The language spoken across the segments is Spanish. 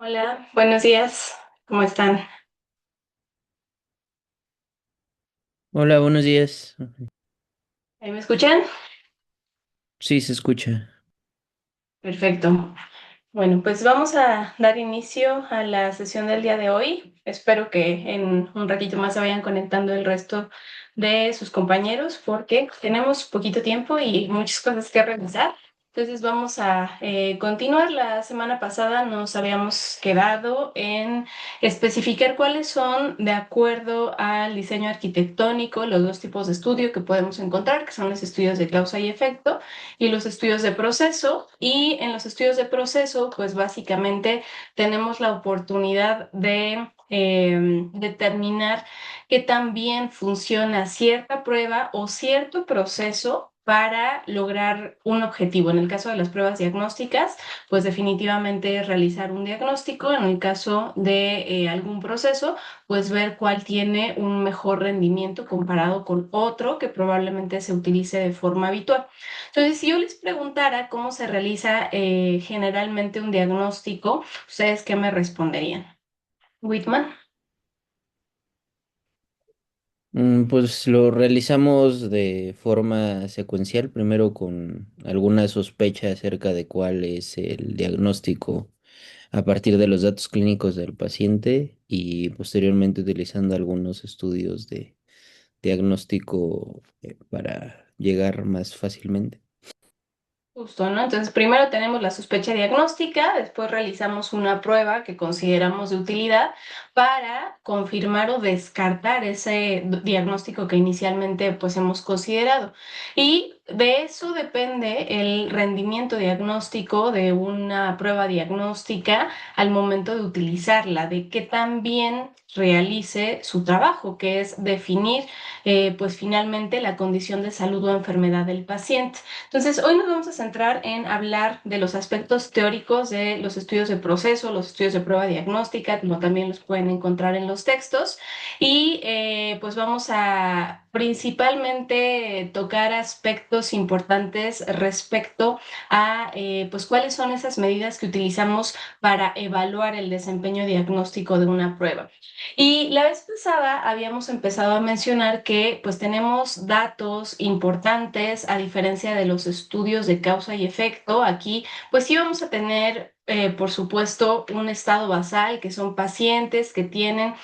Hola, buenos días. ¿Cómo están? Hola, buenos días. ¿Ahí me escuchan? Sí, se escucha. Perfecto. Bueno, pues vamos a dar inicio a la sesión del día de hoy. Espero que en un ratito más se vayan conectando el resto de sus compañeros porque tenemos poquito tiempo y muchas cosas que revisar. Entonces vamos a continuar. La semana pasada nos habíamos quedado en especificar cuáles son, de acuerdo al diseño arquitectónico, los dos tipos de estudio que podemos encontrar, que son los estudios de causa y efecto y los estudios de proceso. Y en los estudios de proceso, pues básicamente tenemos la oportunidad de determinar que también funciona cierta prueba o cierto proceso para lograr un objetivo. En el caso de las pruebas diagnósticas, pues definitivamente es realizar un diagnóstico. En el caso de algún proceso, pues ver cuál tiene un mejor rendimiento comparado con otro que probablemente se utilice de forma habitual. Entonces, si yo les preguntara cómo se realiza generalmente un diagnóstico, ¿ustedes qué me responderían? Whitman. Pues lo realizamos de forma secuencial, primero con alguna sospecha acerca de cuál es el diagnóstico a partir de los datos clínicos del paciente y posteriormente utilizando algunos estudios de diagnóstico para llegar más fácilmente. Justo, ¿no? Entonces, primero tenemos la sospecha diagnóstica, después realizamos una prueba que consideramos de utilidad para confirmar o descartar ese diagnóstico que inicialmente pues hemos considerado. Y de eso depende el rendimiento diagnóstico de una prueba diagnóstica al momento de utilizarla, de qué tan bien realice su trabajo, que es definir pues finalmente la condición de salud o enfermedad del paciente. Entonces, hoy nos vamos a centrar en hablar de los aspectos teóricos de los estudios de proceso, los estudios de prueba diagnóstica, como también los pueden encontrar en los textos. Y pues vamos a principalmente tocar aspectos importantes respecto a pues cuáles son esas medidas que utilizamos para evaluar el desempeño diagnóstico de una prueba. Y la vez pasada habíamos empezado a mencionar que pues tenemos datos importantes a diferencia de los estudios de causa y efecto. Aquí pues sí vamos a tener por supuesto un estado basal que son pacientes que tienen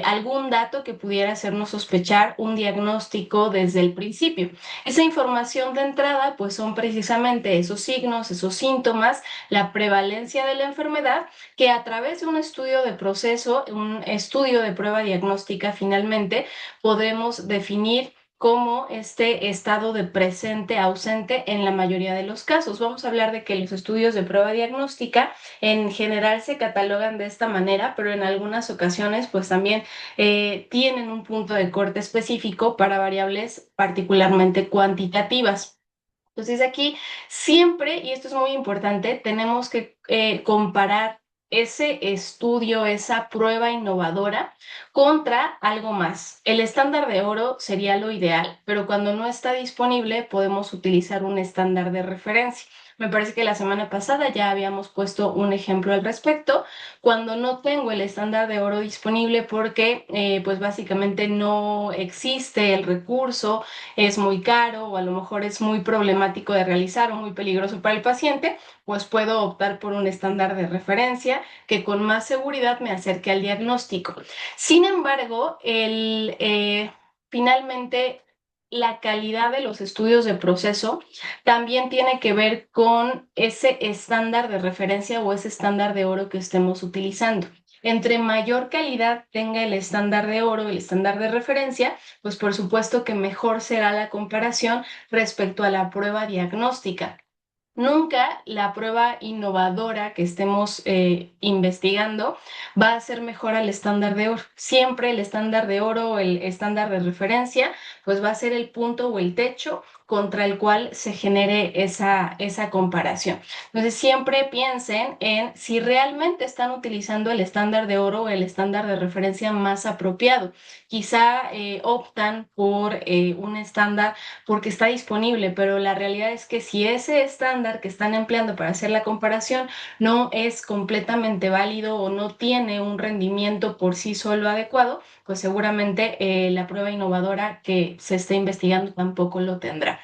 algún dato que pudiera hacernos sospechar un diagnóstico desde el principio. Esa información de entrada pues son precisamente esos signos, esos síntomas, la prevalencia de la enfermedad que a través de un estudio de proceso, un estudio de prueba diagnóstica, finalmente podemos definir como este estado de presente ausente en la mayoría de los casos. Vamos a hablar de que los estudios de prueba diagnóstica en general se catalogan de esta manera, pero en algunas ocasiones pues también tienen un punto de corte específico para variables particularmente cuantitativas. Entonces aquí siempre, y esto es muy importante, tenemos que comparar ese estudio, esa prueba innovadora contra algo más. El estándar de oro sería lo ideal, pero cuando no está disponible podemos utilizar un estándar de referencia. Me parece que la semana pasada ya habíamos puesto un ejemplo al respecto. Cuando no tengo el estándar de oro disponible porque pues básicamente no existe el recurso, es muy caro o a lo mejor es muy problemático de realizar o muy peligroso para el paciente, pues puedo optar por un estándar de referencia que con más seguridad me acerque al diagnóstico. Sin embargo, finalmente la calidad de los estudios de proceso también tiene que ver con ese estándar de referencia o ese estándar de oro que estemos utilizando. Entre mayor calidad tenga el estándar de oro, el estándar de referencia, pues por supuesto que mejor será la comparación respecto a la prueba diagnóstica. Nunca la prueba innovadora que estemos investigando va a ser mejor al estándar de oro. Siempre el estándar de oro o el estándar de referencia, pues va a ser el punto o el techo contra el cual se genere esa comparación. Entonces, siempre piensen en si realmente están utilizando el estándar de oro o el estándar de referencia más apropiado. Quizá optan por un estándar porque está disponible, pero la realidad es que si ese estándar que están empleando para hacer la comparación no es completamente válido o no tiene un rendimiento por sí solo adecuado, pues seguramente la prueba innovadora que se esté investigando tampoco lo tendrá.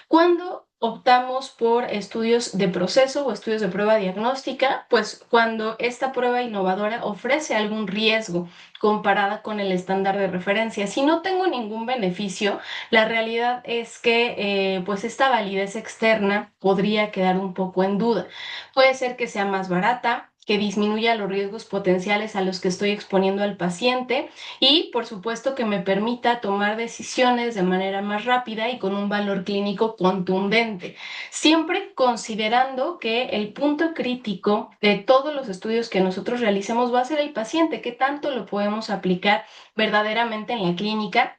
¿Cuándo optamos por estudios de proceso o estudios de prueba diagnóstica? Pues cuando esta prueba innovadora ofrece algún riesgo comparada con el estándar de referencia. Si no tengo ningún beneficio, la realidad es que pues esta validez externa podría quedar un poco en duda. Puede ser que sea más barata, que disminuya los riesgos potenciales a los que estoy exponiendo al paciente y, por supuesto, que me permita tomar decisiones de manera más rápida y con un valor clínico contundente, siempre considerando que el punto crítico de todos los estudios que nosotros realicemos va a ser el paciente, qué tanto lo podemos aplicar verdaderamente en la clínica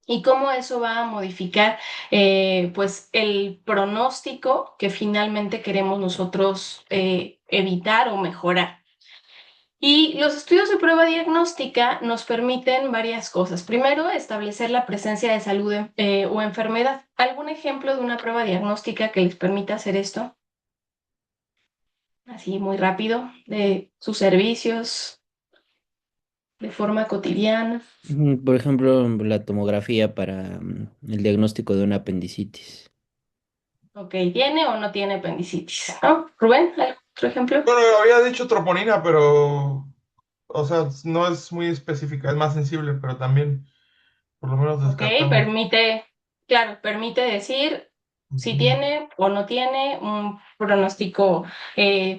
y cómo eso va a modificar pues el pronóstico que finalmente queremos nosotros evitar o mejorar. Y los estudios de prueba diagnóstica nos permiten varias cosas. Primero, establecer la presencia de salud o enfermedad. ¿Algún ejemplo de una prueba diagnóstica que les permita hacer esto? Así, muy rápido, de sus servicios, de forma cotidiana. Por ejemplo, la tomografía para el diagnóstico de una apendicitis. Ok, ¿tiene o no tiene apendicitis? ¿No? Rubén, ¿algún otro ejemplo? Bueno, había dicho troponina, pero, o sea, no es muy específica, es más sensible, pero también, por lo menos Ok, descartamos. permite, claro, permite decir si Ujú, tiene o no tiene un pronóstico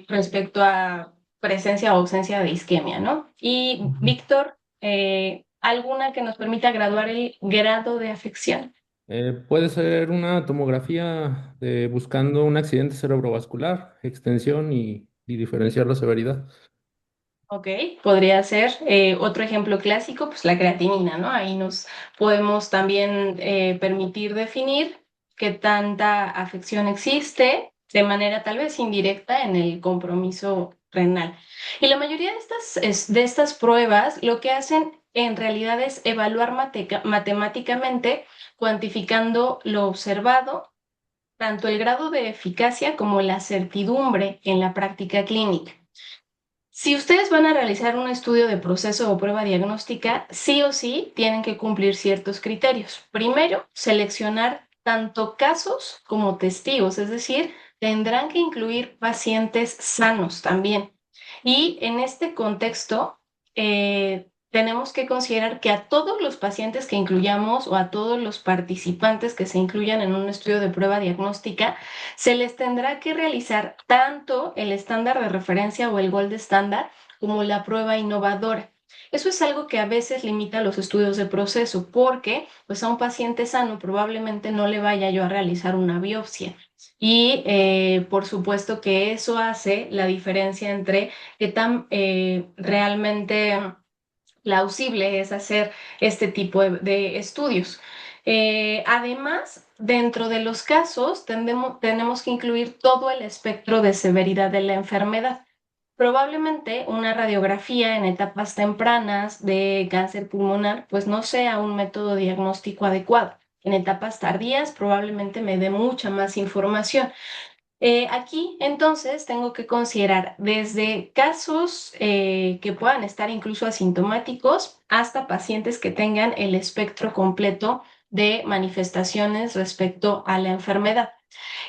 respecto a presencia o ausencia de isquemia, ¿no? Y ujú. Víctor, ¿alguna que nos permita graduar el grado de afección? Puede ser una tomografía de buscando un accidente cerebrovascular, extensión y diferenciar la severidad. Ok, podría ser otro ejemplo clásico, pues la creatinina, ¿no? Ahí nos podemos también permitir definir qué tanta afección existe de manera tal vez indirecta en el compromiso renal. Y la mayoría de de estas pruebas lo que hacen en realidad es evaluar matemáticamente, cuantificando lo observado, tanto el grado de eficacia como la certidumbre en la práctica clínica. Si ustedes van a realizar un estudio de proceso o prueba diagnóstica, sí o sí tienen que cumplir ciertos criterios. Primero, seleccionar tanto casos como testigos, es decir, tendrán que incluir pacientes sanos también. Y en este contexto, tenemos que considerar que a todos los pacientes que incluyamos o a todos los participantes que se incluyan en un estudio de prueba diagnóstica, se les tendrá que realizar tanto el estándar de referencia o el gold estándar como la prueba innovadora. Eso es algo que a veces limita los estudios de proceso porque pues a un paciente sano probablemente no le vaya yo a realizar una biopsia. Y por supuesto que eso hace la diferencia entre qué tan realmente plausible es hacer este tipo de estudios. Además, dentro de los casos, tenemos que incluir todo el espectro de severidad de la enfermedad. Probablemente una radiografía en etapas tempranas de cáncer pulmonar, pues no sea un método diagnóstico adecuado. En etapas tardías probablemente me dé mucha más información. Aquí entonces tengo que considerar desde casos que puedan estar incluso asintomáticos hasta pacientes que tengan el espectro completo de manifestaciones respecto a la enfermedad.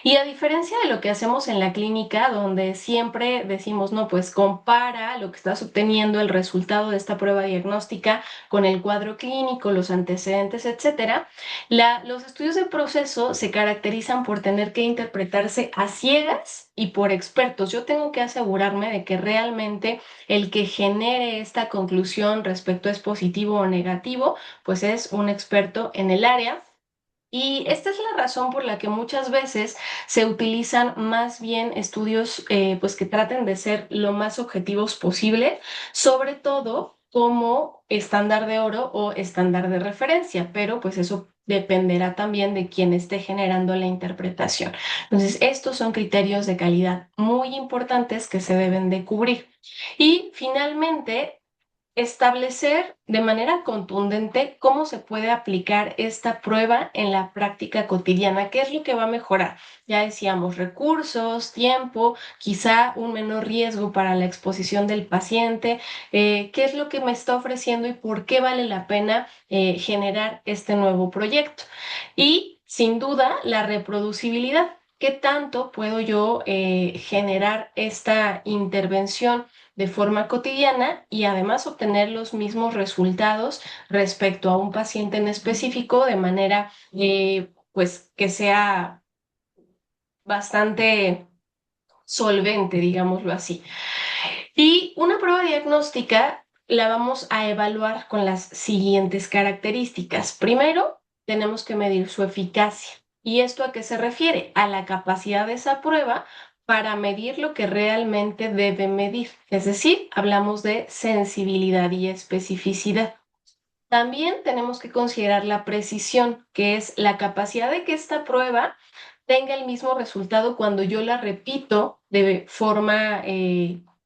Y a diferencia de lo que hacemos en la clínica, donde siempre decimos, no, pues compara lo que estás obteniendo, el resultado de esta prueba diagnóstica con el cuadro clínico, los antecedentes, etcétera, los estudios de proceso se caracterizan por tener que interpretarse a ciegas y por expertos. Yo tengo que asegurarme de que realmente el que genere esta conclusión respecto a es positivo o negativo, pues es un experto en el área. Y esta es la razón por la que muchas veces se utilizan más bien estudios pues que traten de ser lo más objetivos posible, sobre todo como estándar de oro o estándar de referencia, pero pues eso dependerá también de quién esté generando la interpretación. Entonces, estos son criterios de calidad muy importantes que se deben de cubrir. Y finalmente, establecer de manera contundente cómo se puede aplicar esta prueba en la práctica cotidiana, qué es lo que va a mejorar. Ya decíamos, recursos, tiempo, quizá un menor riesgo para la exposición del paciente, qué es lo que me está ofreciendo y por qué vale la pena generar este nuevo proyecto. Y sin duda, la reproducibilidad. ¿Qué tanto puedo yo generar esta intervención de forma cotidiana y además obtener los mismos resultados respecto a un paciente en específico de manera pues que sea bastante solvente, digámoslo así? Y una prueba diagnóstica la vamos a evaluar con las siguientes características. Primero, tenemos que medir su eficacia. ¿Y esto a qué se refiere? A la capacidad de esa prueba para medir lo que realmente debe medir. Es decir, hablamos de sensibilidad y especificidad. También tenemos que considerar la precisión, que es la capacidad de que esta prueba tenga el mismo resultado cuando yo la repito de forma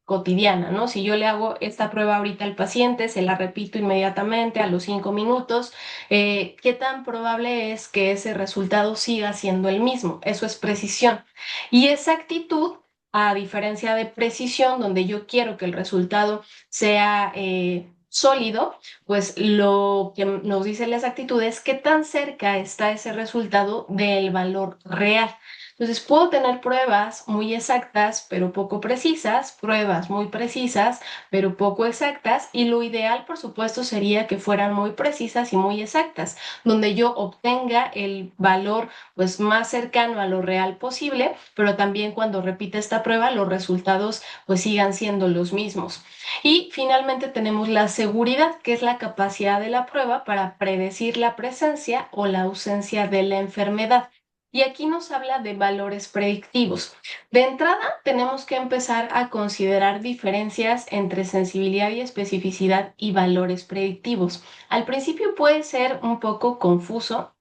cotidiana, ¿no? Si yo le hago esta prueba ahorita al paciente, se la repito inmediatamente a los 5 minutos, ¿qué tan probable es que ese resultado siga siendo el mismo? Eso es precisión. Y exactitud, a diferencia de precisión, donde yo quiero que el resultado sea sólido, pues lo que nos dice la exactitud es qué tan cerca está ese resultado del valor real. Entonces, puedo tener pruebas muy exactas, pero poco precisas, pruebas muy precisas, pero poco exactas, y lo ideal, por supuesto, sería que fueran muy precisas y muy exactas, donde yo obtenga el valor pues más cercano a lo real posible, pero también cuando repita esta prueba, los resultados pues sigan siendo los mismos. Y finalmente tenemos la seguridad, que es la capacidad de la prueba para predecir la presencia o la ausencia de la enfermedad. Y aquí nos habla de valores predictivos. De entrada, tenemos que empezar a considerar diferencias entre sensibilidad y especificidad y valores predictivos. Al principio puede ser un poco confuso,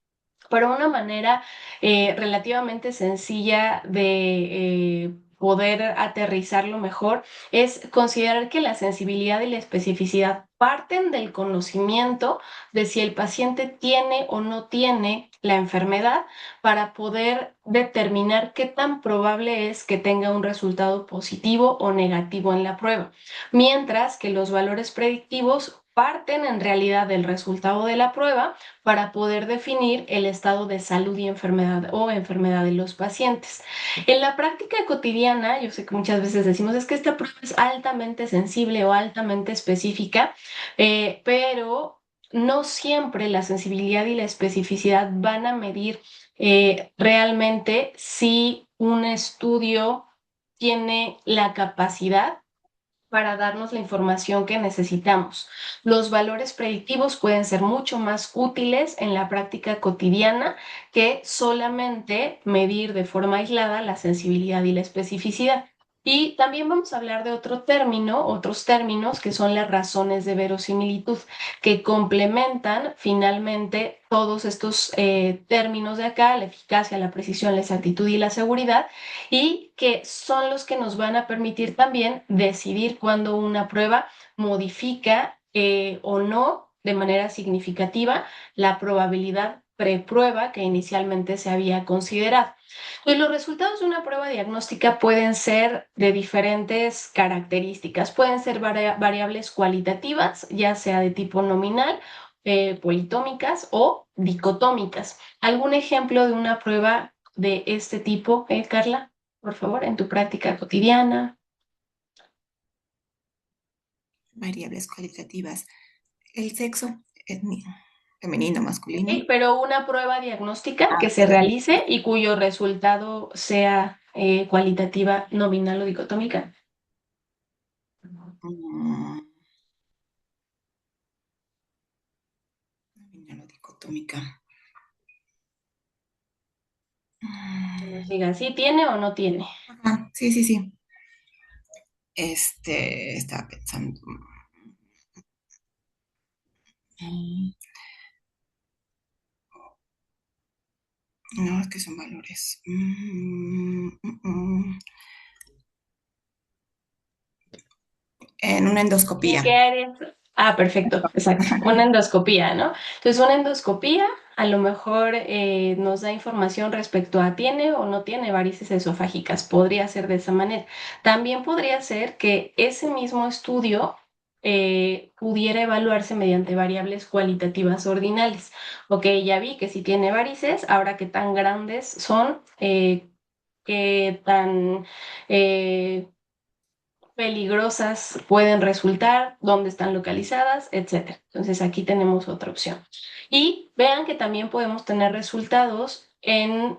pero una manera relativamente sencilla de poder aterrizarlo mejor es considerar que la sensibilidad y la especificidad parten del conocimiento de si el paciente tiene o no tiene la enfermedad para poder determinar qué tan probable es que tenga un resultado positivo o negativo en la prueba, mientras que los valores predictivos parten en realidad del resultado de la prueba para poder definir el estado de salud y enfermedad o enfermedad de los pacientes. En la práctica cotidiana, yo sé que muchas veces decimos, es que esta prueba es altamente sensible o altamente específica, pero no siempre la sensibilidad y la especificidad van a medir realmente si un estudio tiene la capacidad para darnos la información que necesitamos. Los valores predictivos pueden ser mucho más útiles en la práctica cotidiana que solamente medir de forma aislada la sensibilidad y la especificidad. Y también vamos a hablar de otros términos que son las razones de verosimilitud, que complementan finalmente todos estos términos de acá, la eficacia, la precisión, la exactitud y la seguridad, y que son los que nos van a permitir también decidir cuándo una prueba modifica o no de manera significativa la probabilidad preprueba que inicialmente se había considerado. Pues los resultados de una prueba diagnóstica pueden ser de diferentes características, pueden ser variables cualitativas, ya sea de tipo nominal, politómicas o dicotómicas. ¿Algún ejemplo de una prueba de este tipo, Carla? Por favor, en tu práctica cotidiana. Variables cualitativas. El sexo, femenino, masculino. Sí, pero una prueba diagnóstica que se Perdón. realice y cuyo resultado sea cualitativa, nominal o dicotómica. Mm, nominal o dicotómica. Que nos diga si tiene o no tiene. Ajá, sí, sí, sí. Estaba pensando. Mm, No, es que son valores. En una ¿En qué endoscopía. áreas? Ah, perfecto, exacto. Una endoscopía, ¿no? Entonces, una endoscopía a lo mejor nos da información respecto a tiene o no tiene varices esofágicas. Podría ser de esa manera. También podría ser que ese mismo estudio pudiera evaluarse mediante variables cualitativas ordinales. Ok, ya vi que si tiene varices, ahora qué tan grandes son, qué tan... eh, peligrosas pueden resultar, dónde están localizadas, etcétera. Entonces aquí tenemos otra opción. Y vean que también podemos tener resultados en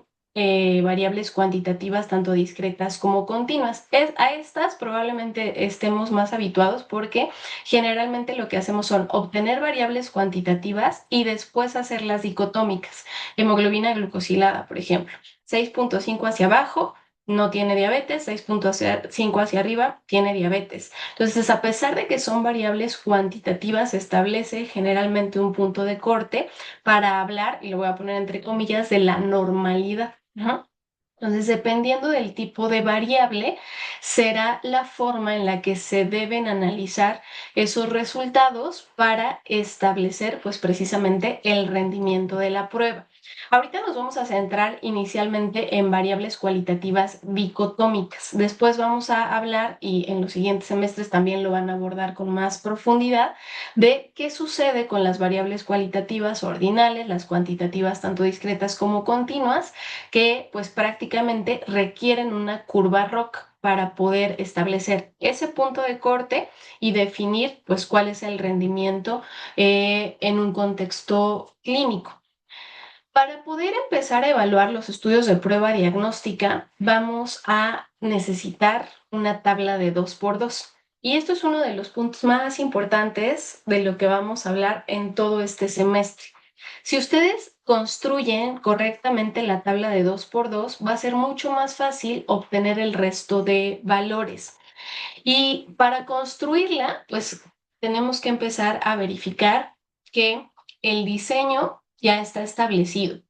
variables cuantitativas, tanto discretas como continuas. A estas probablemente estemos más habituados porque generalmente lo que hacemos son obtener variables cuantitativas y después hacerlas dicotómicas. Hemoglobina glucosilada, por ejemplo, 6.5 hacia abajo no tiene diabetes, 6.5 hacia arriba tiene diabetes. Entonces, a pesar de que son variables cuantitativas, se establece generalmente un punto de corte para hablar, y lo voy a poner entre comillas, de la normalidad, ¿no? Entonces, dependiendo del tipo de variable, será la forma en la que se deben analizar esos resultados para establecer, pues precisamente, el rendimiento de la prueba. Ahorita nos vamos a centrar inicialmente en variables cualitativas dicotómicas. Después vamos a hablar, y en los siguientes semestres también lo van a abordar con más profundidad, de qué sucede con las variables cualitativas ordinales, las cuantitativas tanto discretas como continuas, que pues prácticamente requieren una curva ROC para poder establecer ese punto de corte y definir pues cuál es el rendimiento en un contexto clínico. Para poder empezar a evaluar los estudios de prueba diagnóstica, vamos a necesitar una tabla de 2x2. Y esto es uno de los puntos más importantes de lo que vamos a hablar en todo este semestre. Si ustedes construyen correctamente la tabla de 2x2, va a ser mucho más fácil obtener el resto de valores. Y para construirla, pues tenemos que empezar a verificar que el diseño ya está establecido.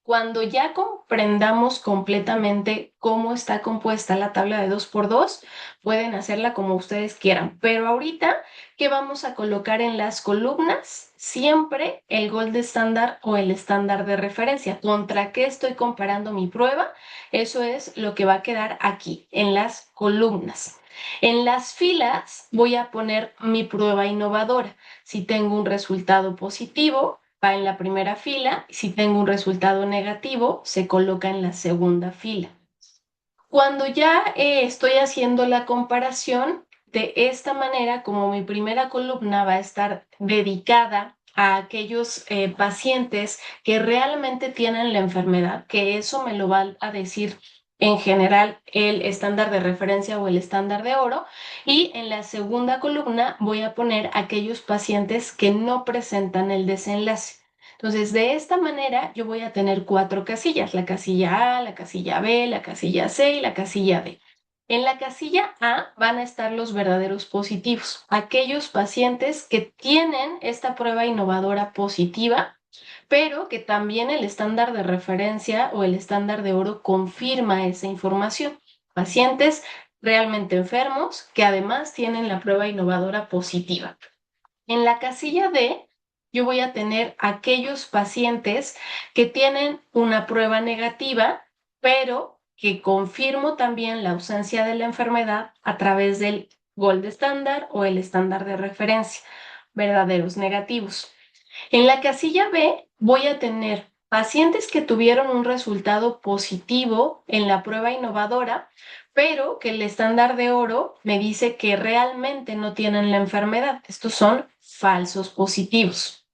Cuando ya comprendamos completamente cómo está compuesta la tabla de 2x2, pueden hacerla como ustedes quieran. Pero ahorita, ¿qué vamos a colocar en las columnas? Siempre el gold estándar o el estándar de referencia. ¿Contra qué estoy comparando mi prueba? Eso es lo que va a quedar aquí, en las columnas. En las filas voy a poner mi prueba innovadora. Si tengo un resultado positivo, va en la primera fila. Si tengo un resultado negativo, se coloca en la segunda fila. Cuando ya estoy haciendo la comparación, de esta manera, como mi primera columna va a estar dedicada a aquellos pacientes que realmente tienen la enfermedad, que eso me lo va a decir en general el estándar de referencia o el estándar de oro, y en la segunda columna voy a poner aquellos pacientes que no presentan el desenlace. Entonces, de esta manera yo voy a tener 4 casillas, la casilla A, la casilla B, la casilla C y la casilla D. En la casilla A van a estar los verdaderos positivos, aquellos pacientes que tienen esta prueba innovadora positiva, pero que también el estándar de referencia o el estándar de oro confirma esa información. Pacientes realmente enfermos que además tienen la prueba innovadora positiva. En la casilla D, yo voy a tener aquellos pacientes que tienen una prueba negativa, pero que confirmo también la ausencia de la enfermedad a través del gold estándar o el estándar de referencia, verdaderos negativos. En la casilla B voy a tener pacientes que tuvieron un resultado positivo en la prueba innovadora, pero que el estándar de oro me dice que realmente no tienen la enfermedad. Estos son falsos positivos.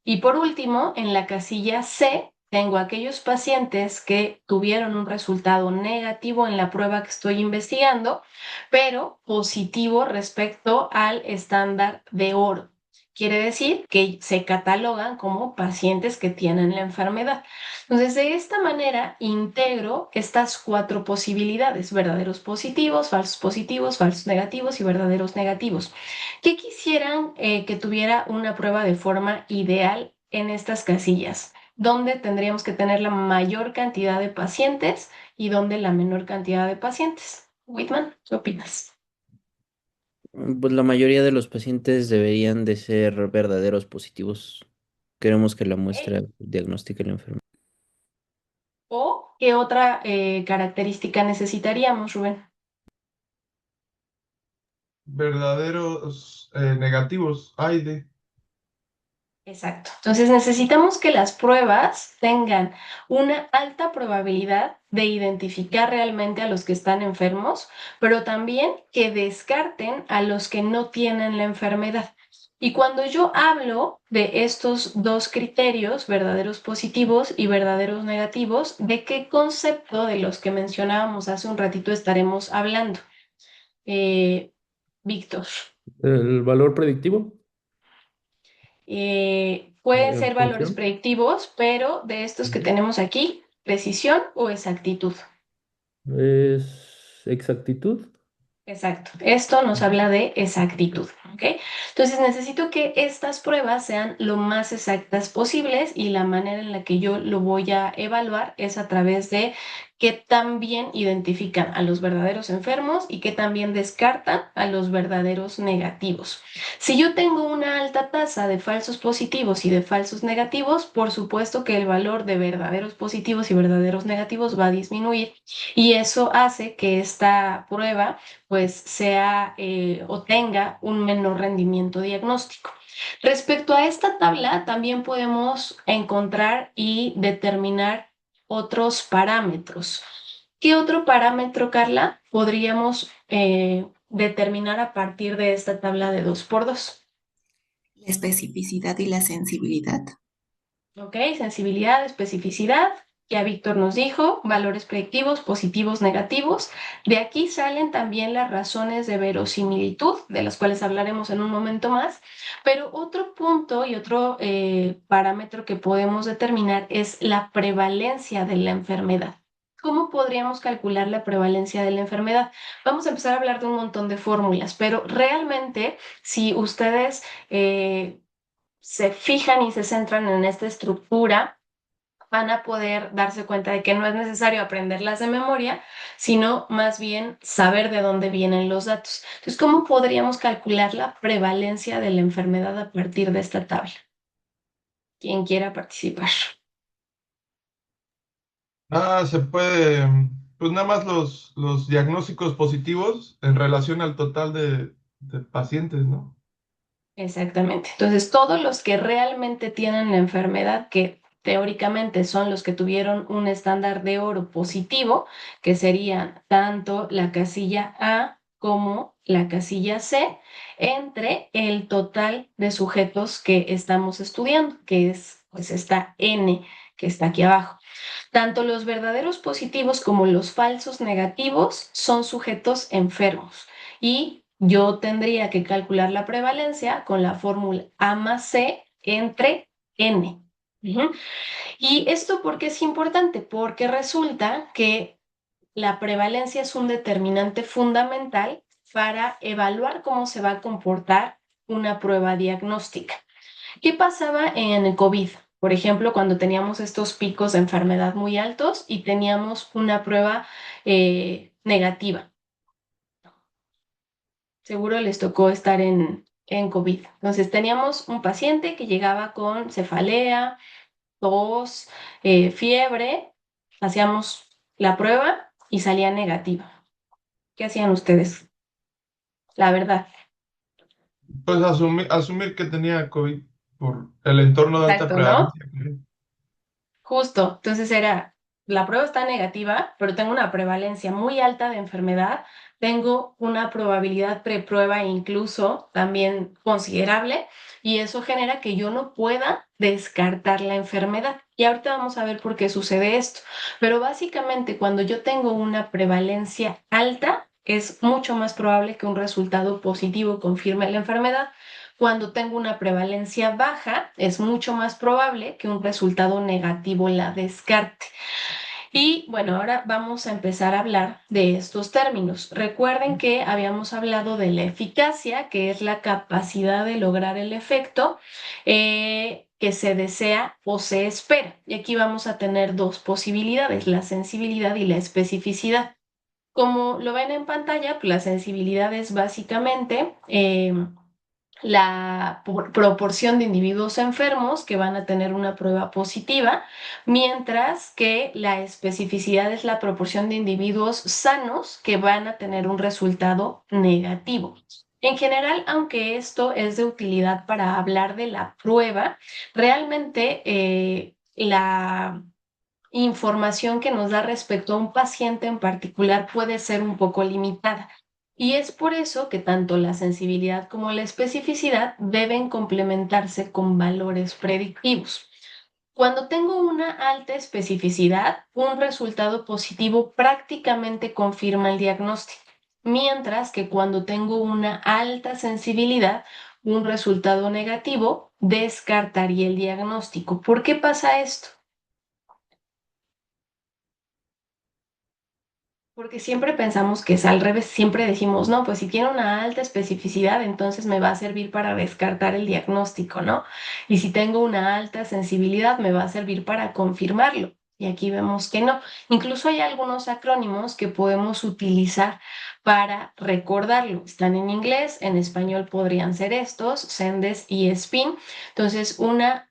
Y por último, en la casilla C, tengo aquellos pacientes que tuvieron un resultado negativo en la prueba que estoy investigando, pero positivo respecto al estándar de oro. Quiere decir que se catalogan como pacientes que tienen la enfermedad. Entonces, de esta manera integro estas 4 posibilidades: verdaderos positivos, falsos negativos y verdaderos negativos. ¿Qué quisieran que tuviera una prueba de forma ideal en estas casillas? dónde tendríamos que tener la mayor cantidad de pacientes y dónde la menor cantidad de pacientes. Whitman, ¿qué opinas? Pues la mayoría de los pacientes deberían de ser verdaderos positivos. Queremos que la muestra Ok. diagnostique la enfermedad. ¿O qué otra característica necesitaríamos, Rubén? Verdaderos negativos, hay de. Exacto. Entonces necesitamos que las pruebas tengan una alta probabilidad de identificar realmente a los que están enfermos, pero también que descarten a los que no tienen la enfermedad. Y cuando yo hablo de estos dos criterios, verdaderos positivos y verdaderos negativos, ¿de qué concepto de los que mencionábamos hace un ratito estaremos hablando? Eh, Víctor. El valor predictivo, Pueden ser valores función, predictivos, pero de estos que tenemos aquí, precisión o exactitud. es exactitud. Exacto. Esto nos habla de exactitud, ¿ok? Entonces necesito que estas pruebas sean lo más exactas posibles y la manera en la que yo lo voy a evaluar es a través de qué tan bien identifican a los verdaderos enfermos y qué tan bien descartan a los verdaderos negativos. Si yo tengo una alta tasa de falsos positivos y de falsos negativos, por supuesto que el valor de verdaderos positivos y verdaderos negativos va a disminuir y eso hace que esta prueba pues sea o tenga un menor rendimiento diagnóstico. Respecto a esta tabla, también podemos encontrar y determinar otros parámetros. ¿Qué otro parámetro, Carla, podríamos determinar a partir de esta tabla de 2x2? La especificidad y la sensibilidad. Ok, sensibilidad, especificidad. Ya Víctor nos dijo, valores predictivos, positivos, negativos. De aquí salen también las razones de verosimilitud, de las cuales hablaremos en un momento más. Pero otro punto y otro parámetro que podemos determinar es la prevalencia de la enfermedad. ¿Cómo podríamos calcular la prevalencia de la enfermedad? Vamos a empezar a hablar de un montón de fórmulas, pero realmente si ustedes se fijan y se centran en esta estructura, van a poder darse cuenta de que no es necesario aprenderlas de memoria, sino más bien saber de dónde vienen los datos. Entonces, ¿cómo podríamos calcular la prevalencia de la enfermedad a partir de esta tabla? Quien quiera participar. Se puede, pues nada más los diagnósticos positivos en relación al total de pacientes, ¿no? Exactamente. Entonces, todos los que realmente tienen la enfermedad, que teóricamente son los que tuvieron un estándar de oro positivo, que serían tanto la casilla A como la casilla C, entre el total de sujetos que estamos estudiando, que es pues esta N que está aquí abajo. Tanto los verdaderos positivos como los falsos negativos son sujetos enfermos y yo tendría que calcular la prevalencia con la fórmula A más C entre N. Ujú. ¿Y esto por qué es importante? Porque resulta que la prevalencia es un determinante fundamental para evaluar cómo se va a comportar una prueba diagnóstica. ¿Qué pasaba en el COVID? Por ejemplo, cuando teníamos estos picos de enfermedad muy altos y teníamos una prueba negativa. Seguro les tocó estar en COVID. Entonces teníamos un paciente que llegaba con cefalea, tos, fiebre, hacíamos la prueba y salía negativa. ¿Qué hacían ustedes? La verdad. Pues asumir que tenía COVID por el entorno de alta Exacto, ¿no? prevalencia que hay. Justo, entonces era, la prueba está negativa, pero tengo una prevalencia muy alta de enfermedad, tengo una probabilidad preprueba incluso también considerable y eso genera que yo no pueda descartar la enfermedad. Y ahorita vamos a ver por qué sucede esto, pero básicamente cuando yo tengo una prevalencia alta, es mucho más probable que un resultado positivo confirme la enfermedad. Cuando tengo una prevalencia baja, es mucho más probable que un resultado negativo la descarte. Y bueno, ahora vamos a empezar a hablar de estos términos. Recuerden que habíamos hablado de la eficacia, que es la capacidad de lograr el efecto que se desea o se espera. Y aquí vamos a tener dos posibilidades, la sensibilidad y la especificidad. Como lo ven en pantalla, pues la sensibilidad es básicamente la proporción de individuos enfermos que van a tener una prueba positiva, mientras que la especificidad es la proporción de individuos sanos que van a tener un resultado negativo. En general, aunque esto es de utilidad para hablar de la prueba, realmente la información que nos da respecto a un paciente en particular puede ser un poco limitada. Y es por eso que tanto la sensibilidad como la especificidad deben complementarse con valores predictivos. Cuando tengo una alta especificidad, un resultado positivo prácticamente confirma el diagnóstico, mientras que cuando tengo una alta sensibilidad, un resultado negativo descartaría el diagnóstico. ¿Por qué pasa esto? Porque siempre pensamos que es al revés, siempre decimos, no, pues si tiene una alta especificidad, entonces me va a servir para descartar el diagnóstico, ¿no? Y si tengo una alta sensibilidad, me va a servir para confirmarlo. Y aquí vemos que no. Incluso hay algunos acrónimos que podemos utilizar para recordarlo. Están en inglés, en español podrían ser estos, SENDES y SPIN. Entonces, una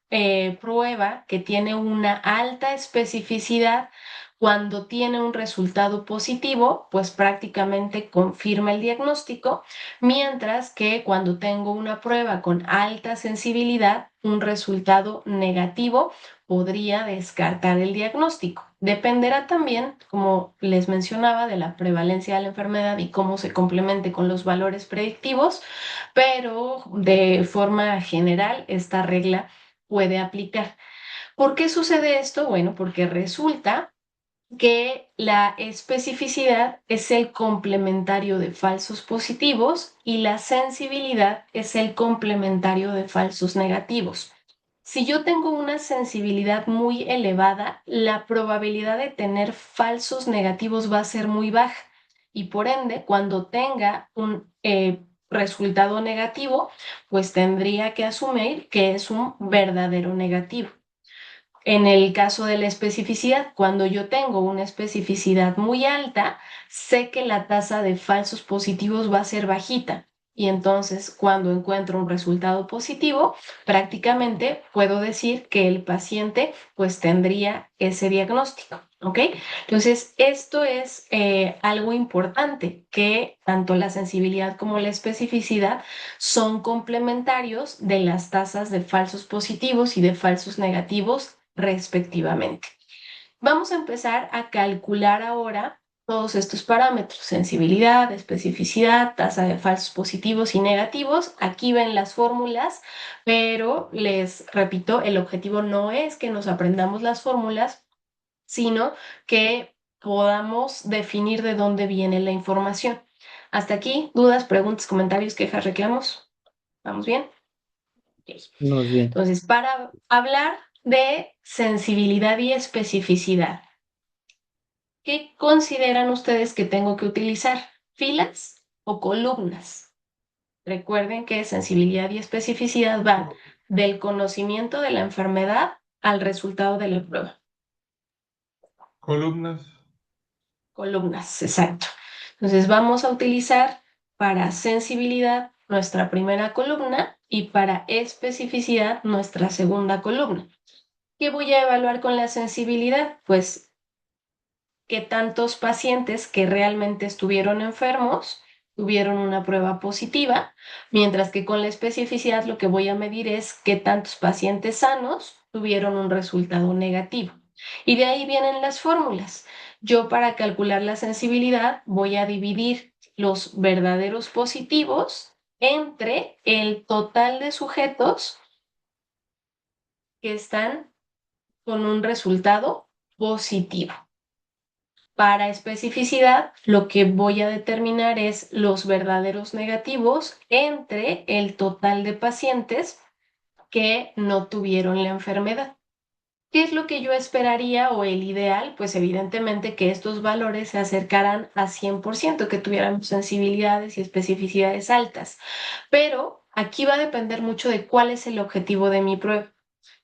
prueba que tiene una alta especificidad cuando tiene un resultado positivo, pues prácticamente confirma el diagnóstico, mientras que cuando tengo una prueba con alta sensibilidad, un resultado negativo podría descartar el diagnóstico. Dependerá también, como les mencionaba, de la prevalencia de la enfermedad y cómo se complemente con los valores predictivos, pero de forma general esta regla puede aplicar. ¿Por qué sucede esto? Bueno, porque resulta que la especificidad es el complementario de falsos positivos y la sensibilidad es el complementario de falsos negativos. Si yo tengo una sensibilidad muy elevada, la probabilidad de tener falsos negativos va a ser muy baja y por ende, cuando tenga un resultado negativo, pues tendría que asumir que es un verdadero negativo. En el caso de la especificidad, cuando yo tengo una especificidad muy alta, sé que la tasa de falsos positivos va a ser bajita. Y entonces, cuando encuentro un resultado positivo, prácticamente puedo decir que el paciente pues tendría ese diagnóstico, ¿ok? Entonces, esto es algo importante, que tanto la sensibilidad como la especificidad son complementarios de las tasas de falsos positivos y de falsos negativos respectivamente. Vamos a empezar a calcular ahora todos estos parámetros: sensibilidad, especificidad, tasa de falsos positivos y negativos. Aquí ven las fórmulas, pero les repito, el objetivo no es que nos aprendamos las fórmulas, sino que podamos definir de dónde viene la información. Hasta aquí, dudas, preguntas, comentarios, quejas, reclamos. ¿Vamos bien? Ok. Nos bien. Entonces, para hablar de sensibilidad y especificidad, ¿qué consideran ustedes que tengo que utilizar? ¿Filas o columnas? Recuerden que sensibilidad y especificidad van del conocimiento de la enfermedad al resultado de la prueba. Columnas. Columnas, exacto. Entonces vamos a utilizar para sensibilidad nuestra primera columna y para especificidad nuestra segunda columna. ¿Qué voy a evaluar con la sensibilidad? Pues qué tantos pacientes que realmente estuvieron enfermos tuvieron una prueba positiva, mientras que con la especificidad lo que voy a medir es qué tantos pacientes sanos tuvieron un resultado negativo. Y de ahí vienen las fórmulas. Yo, para calcular la sensibilidad, voy a dividir los verdaderos positivos entre el total de sujetos que están con un resultado positivo. Para especificidad, lo que voy a determinar es los verdaderos negativos entre el total de pacientes que no tuvieron la enfermedad. ¿Qué es lo que yo esperaría o el ideal? Pues evidentemente que estos valores se acercaran a 100%, que tuviéramos sensibilidades y especificidades altas. Pero aquí va a depender mucho de cuál es el objetivo de mi prueba.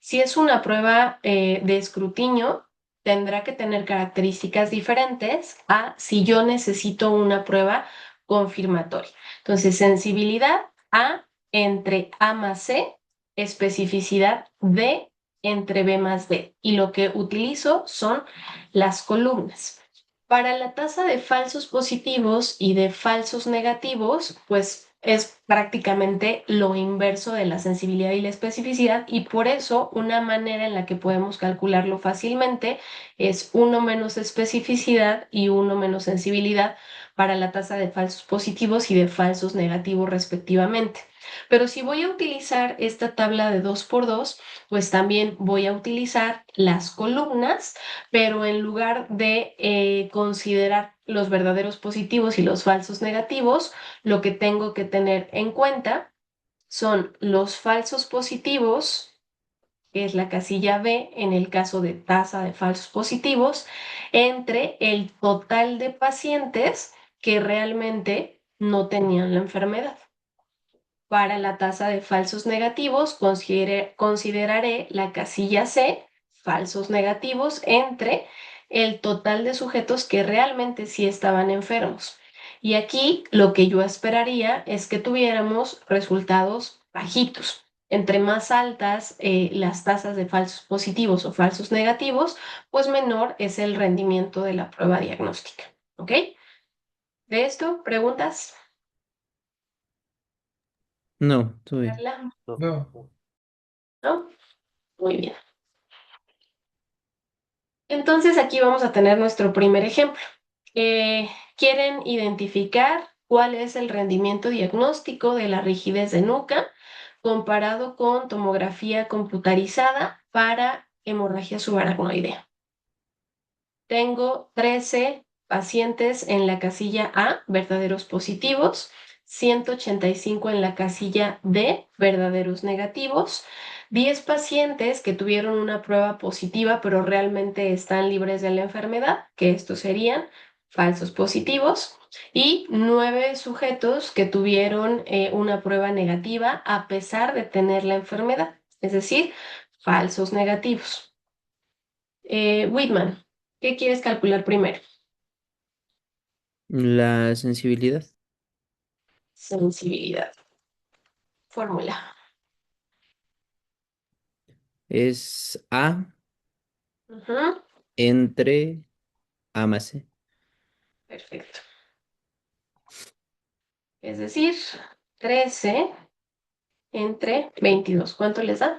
Si es una prueba de escrutinio, tendrá que tener características diferentes a si yo necesito una prueba confirmatoria. Entonces, sensibilidad A entre A más C, especificidad D entre B más D. Y lo que utilizo son las columnas. Para la tasa de falsos positivos y de falsos negativos, pues es prácticamente lo inverso de la sensibilidad y la especificidad, y por eso una manera en la que podemos calcularlo fácilmente es uno menos especificidad y uno menos sensibilidad para la tasa de falsos positivos y de falsos negativos respectivamente. Pero si voy a utilizar esta tabla de 2 por 2, pues también voy a utilizar las columnas, pero en lugar de considerar los verdaderos positivos y los falsos negativos, lo que tengo que tener en cuenta son los falsos positivos, que es la casilla B en el caso de tasa de falsos positivos, entre el total de pacientes que realmente no tenían la enfermedad. Para la tasa de falsos negativos, consideraré la casilla C, falsos negativos, entre el total de sujetos que realmente sí estaban enfermos. Y aquí lo que yo esperaría es que tuviéramos resultados bajitos. Entre más altas las tasas de falsos positivos o falsos negativos, pues menor es el rendimiento de la prueba diagnóstica. ¿Ok? ¿De esto, preguntas, No, todo bien. Carla? No. ¿No? Muy bien. Entonces aquí vamos a tener nuestro primer ejemplo. Quieren identificar cuál es el rendimiento diagnóstico de la rigidez de nuca comparado con tomografía computarizada para hemorragia subaracnoidea. Tengo 13 pacientes en la casilla A, verdaderos positivos, 185 en la casilla D, verdaderos negativos, 10 pacientes que tuvieron una prueba positiva pero realmente están libres de la enfermedad, que estos serían falsos positivos, y 9 sujetos que tuvieron una prueba negativa a pesar de tener la enfermedad, es decir, falsos negativos. Whitman, ¿qué quieres calcular primero? La sensibilidad Sensibilidad. Fórmula. es A Ujú, entre A más C. perfecto. Es decir, 13 entre 22. ¿Cuánto les da?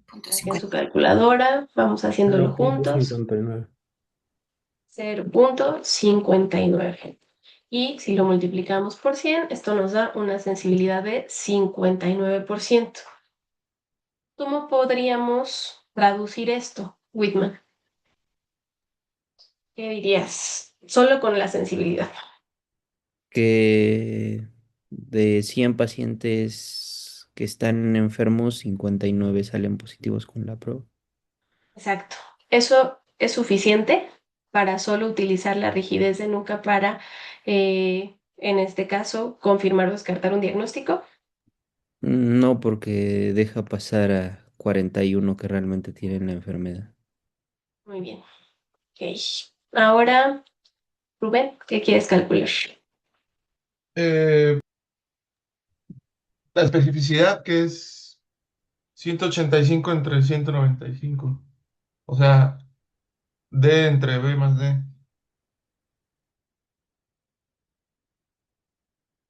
Punto Saquen su 50. calculadora. Vamos haciéndolo juntos. 0.59. 0.59. Y si lo multiplicamos por 100, esto nos da una sensibilidad de 59%. ¿Cómo podríamos traducir esto, Whitman? ¿Qué dirías? Solo con la sensibilidad. Que de 100 pacientes que están enfermos, 59 salen positivos con la prueba. Exacto. Eso es suficiente para solo utilizar la rigidez de nuca para, en este caso, confirmar o descartar un diagnóstico. No, porque deja pasar a 41 que realmente tienen la enfermedad. Muy bien. Ok. Ahora, Rubén, ¿qué quieres calcular? Eh, la especificidad que es 185 entre 195. O sea, D entre B más D.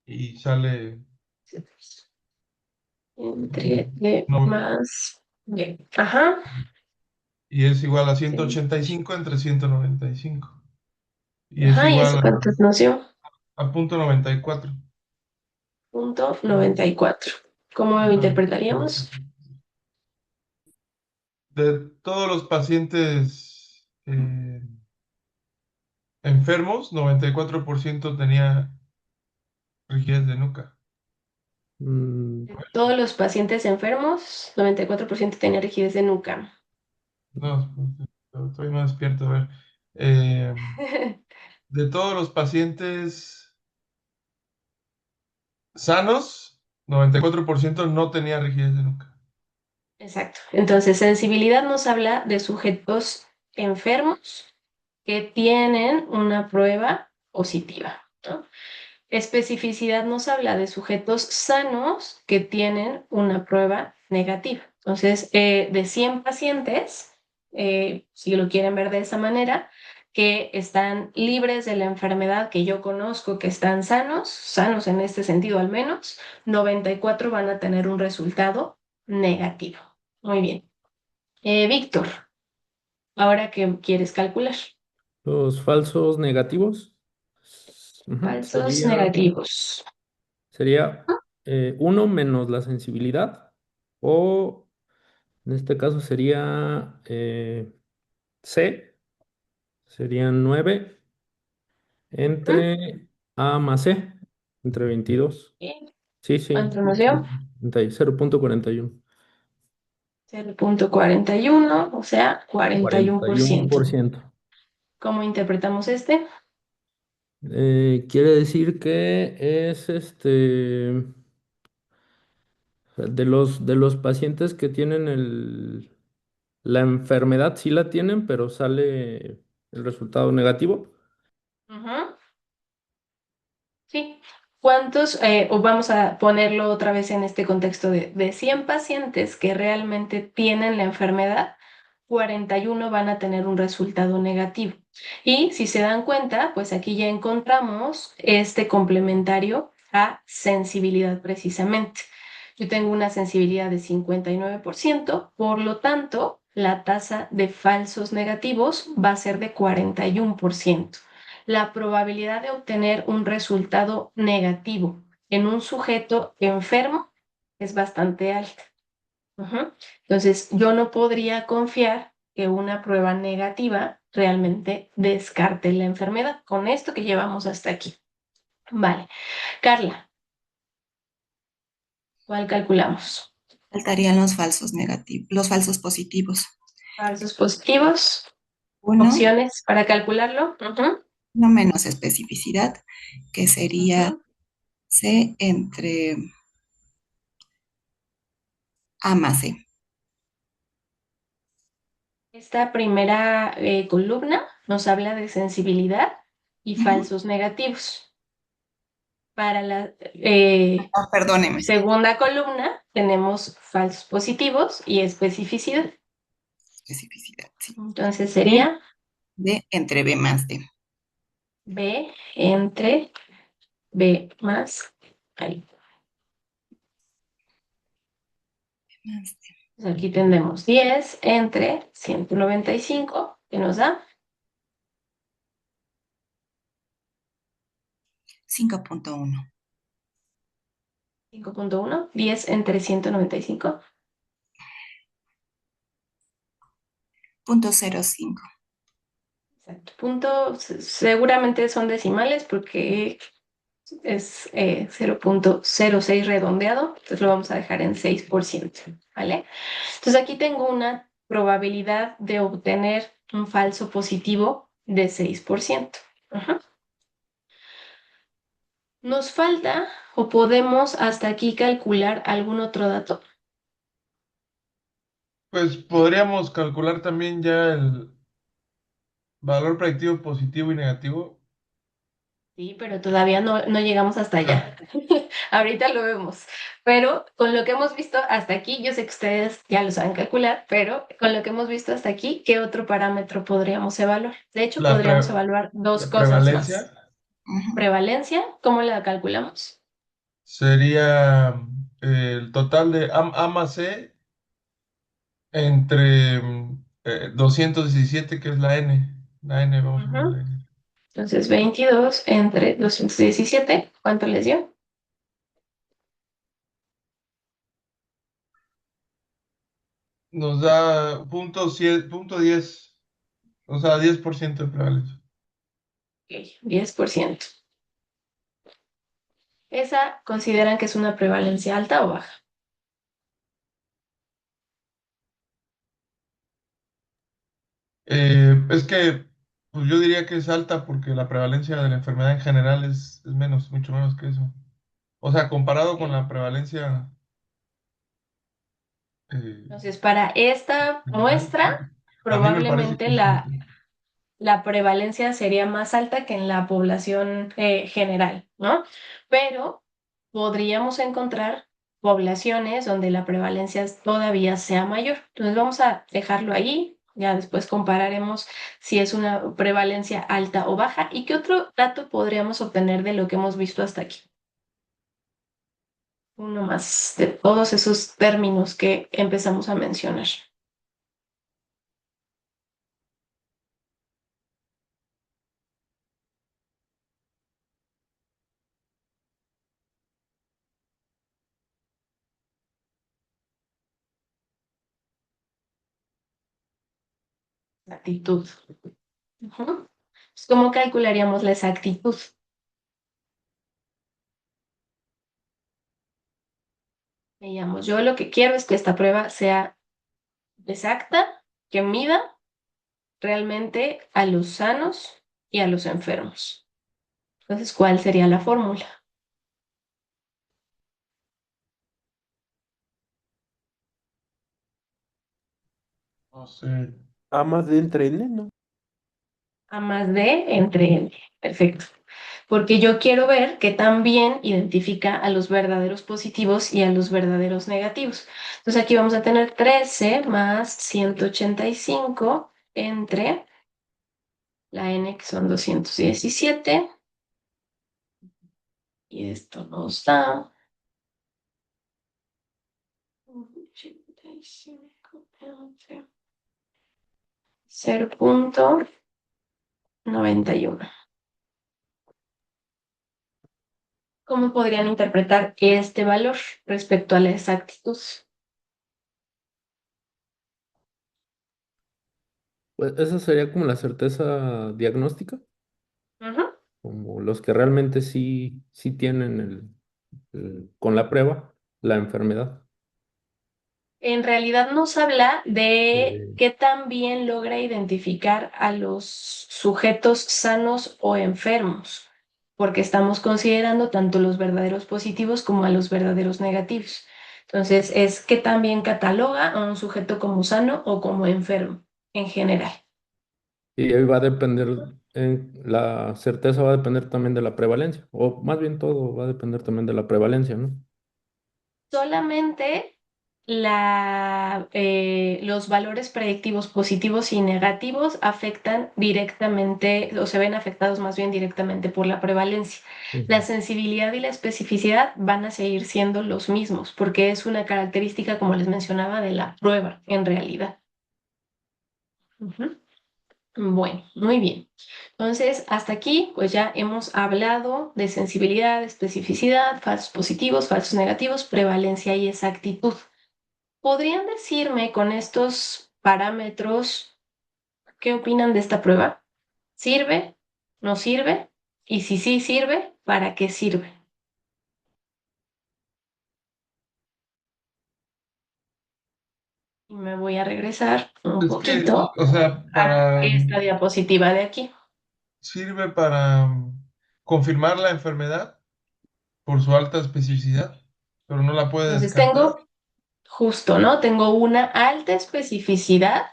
Y sale Entre D no, más B. Ajá. y es igual a Sí. 185 entre 195. Y es Ajá, ¿y eso igual cuánto nos dio? a punto 94. Punto 94. ¿Cómo lo Ajá. interpretaríamos? De todos los pacientes enfermos, 94% tenía rigidez de nuca. Mm, Todos los pacientes enfermos, 94% tenían rigidez de nuca. No, estoy más despierto. A ver. Eh, de todos los pacientes sanos, 94% no tenía rigidez de nuca. Exacto. Entonces, sensibilidad nos habla de sujetos enfermos que tienen una prueba positiva, ¿no? Especificidad nos habla de sujetos sanos que tienen una prueba negativa. Entonces, de 100 pacientes, si lo quieren ver de esa manera, que están libres de la enfermedad que yo conozco, que están sanos, sanos en este sentido al menos, 94 van a tener un resultado negativo. Muy bien. Víctor, ahora qué quieres calcular. los falsos negativos. Ujú, Falsos negativos. sería 1 menos la sensibilidad, o en este caso sería C, serían 9 ¿Mm? entre A más C, entre 22. Bien. Sí, sí, ¿Cuánto nos dio? 0.41. 0.41, o sea, 41%. 41%. ¿Cómo interpretamos este? Quiere decir que es de los pacientes que tienen la enfermedad, sí la tienen, pero sale el resultado negativo. Ujú. Sí. ¿Cuántos, o vamos a ponerlo otra vez en este contexto de 100 pacientes que realmente tienen la enfermedad, 41 van a tener un resultado negativo? Y si se dan cuenta, pues aquí ya encontramos este complementario a sensibilidad precisamente. Yo tengo una sensibilidad de 59%, por lo tanto, la tasa de falsos negativos va a ser de 41%. La probabilidad de obtener un resultado negativo en un sujeto enfermo es bastante alta. Ujú. Entonces, yo no podría confiar que una prueba negativa realmente descarte la enfermedad con esto que llevamos hasta aquí. Vale. Carla, ¿cuál calculamos? Faltarían los falsos negativos, los falsos positivos. Falsos positivos, Uno, opciones para calcularlo. Ujú, no menos especificidad, que sería ujú. C entre A más C. Esta primera columna nos habla de sensibilidad y Ujú. falsos negativos. Para la Ah, perdóneme, segunda columna tenemos falsos positivos y especificidad. especificidad, sí. Entonces B, sería B entre B más D. B entre B más ahí. Más D. Pues aquí tendremos 10 entre 195, que nos da 5.1. 5.1. 10 entre 195. Punto 0.5. Exacto. Punto, seguramente son decimales porque es 0.06 redondeado, entonces lo vamos a dejar en 6%, ¿vale? Entonces aquí tengo una probabilidad de obtener un falso positivo de 6%. Ajá. ¿Nos falta o podemos hasta aquí calcular algún otro dato? Pues podríamos calcular también ya el valor predictivo positivo y negativo. Sí, pero todavía no llegamos hasta Ah, allá. Ahorita lo vemos. Pero con lo que hemos visto hasta aquí, yo sé que ustedes ya lo saben calcular, pero con lo que hemos visto hasta aquí, ¿qué otro parámetro podríamos evaluar? De hecho, la, podríamos pre- evaluar dos la cosas prevalencia más. Prevalencia, ¿cómo la calculamos? sería el total de A más C entre 217, que es la N. La N, vamos a Ujú. ponerla N. Entonces, 22 entre 217, ¿cuánto les dio? Nos da punto 10, o sea, 10% de prevalencia. Ok, 10%. Esa consideran que es una prevalencia alta o baja. Es que pues yo diría que es alta porque la prevalencia de la enfermedad en general es menos, mucho menos que eso. O sea, comparado con ¿Ok? la prevalencia eh, Entonces, para esta general, muestra, a mí me parece probablemente que es alta. la prevalencia sería más alta que en la población general, ¿no? Pero podríamos encontrar poblaciones donde la prevalencia todavía sea mayor. Entonces vamos a dejarlo ahí, ya después compararemos si es una prevalencia alta o baja y qué otro dato podríamos obtener de lo que hemos visto hasta aquí. Uno más de todos esos términos que empezamos a mencionar. Exactitud. Ujú. Pues, ¿cómo calcularíamos la exactitud? Veamos, yo lo que quiero es que esta prueba sea exacta, que mida realmente a los sanos y a los enfermos. Entonces, ¿cuál sería la fórmula? No sé. A más de entre N, ¿no? A más D entre N. Perfecto. Porque yo quiero ver que también identifica a los verdaderos positivos y a los verdaderos negativos. Entonces aquí vamos a tener 13 más 185 entre la N, que son 217, y esto nos da 85 entre 0,91. ¿Cómo podrían interpretar este valor respecto a la exactitud? Pues esa sería como la certeza diagnóstica, Ujú. como los que realmente sí tienen con la prueba la enfermedad. En realidad nos habla de Eh, qué tan bien logra identificar a los sujetos sanos o enfermos, porque estamos considerando tanto los verdaderos positivos como a los verdaderos negativos. Entonces, es qué tan bien cataloga a un sujeto como sano o como enfermo en general. y ahí va a depender, la certeza va a depender también de la prevalencia, o más bien todo va a depender también de la prevalencia, ¿no? Solamente los valores predictivos positivos y negativos afectan directamente o se ven afectados más bien directamente por la prevalencia. La Ujú. sensibilidad y la especificidad van a seguir siendo los mismos porque es una característica, como les mencionaba, de la prueba en realidad. Ujú. Bueno, muy bien. Entonces, hasta aquí, pues ya hemos hablado de sensibilidad, especificidad, falsos positivos, falsos negativos, prevalencia y exactitud. ¿Podrían decirme con estos parámetros qué opinan de esta prueba? ¿Sirve? ¿No sirve? Y si sí sirve, ¿para qué sirve? Y me voy a regresar un Es que, poquito o sea, a para esta diapositiva de aquí. sirve para confirmar la enfermedad por su alta especificidad, pero no la puede Entonces descartar. tengo justo, ¿no? Tengo una alta especificidad,